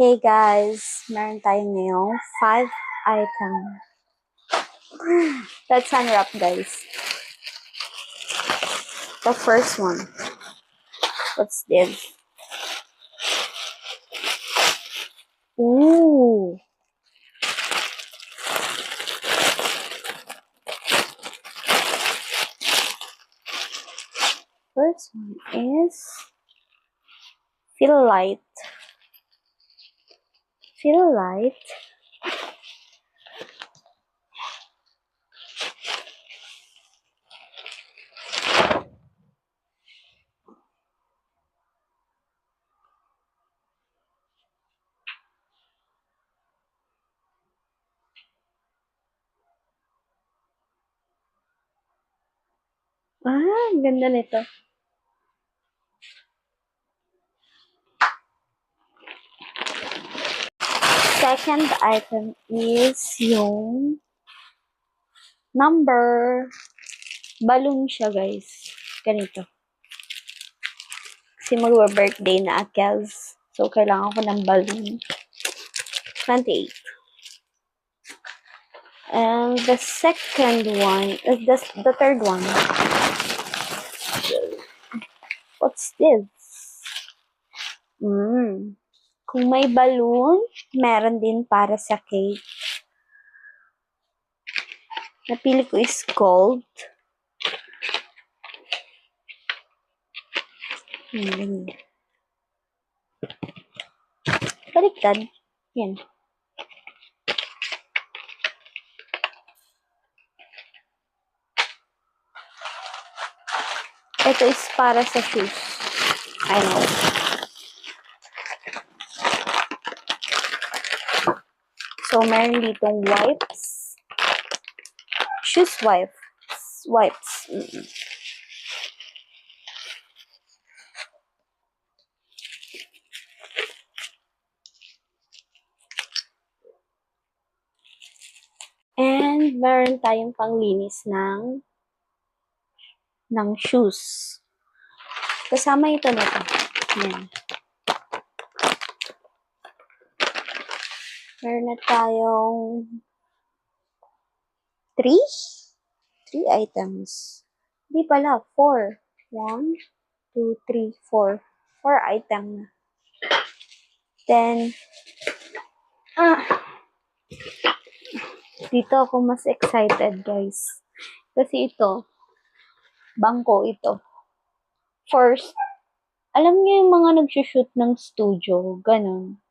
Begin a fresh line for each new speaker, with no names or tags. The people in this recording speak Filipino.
Hey guys, meron tayo ngayong 5 item. Let's unwrap guys. The first one. What's this? Ooh. First one is Feel Light. Feel Light. Ganda nito. Second item is yung number. Balloon siya guys. Ganito. Kasi magwa-birthday na Akels. So, kailangan ko ng balloon. 28. And the second one, the third one. What's this? Kung may balloon, meron din para sa cake. Napili ko is gold. Baliktad. Yan. Ito is para sa shoes. I know. So, meron ditong wipes. Shoes wipes. And meron tayong panglinis ng shoes. Kasama ito na ito. Yan. Meron na tayong 3 items. Hindi pala, 4. 1, 2, 3, 4. 4 item na. Then, dito ako mas excited, guys. Kasi ito, bangko ito. First, alam niyo yung mga nagsushoot ng studio, ganun.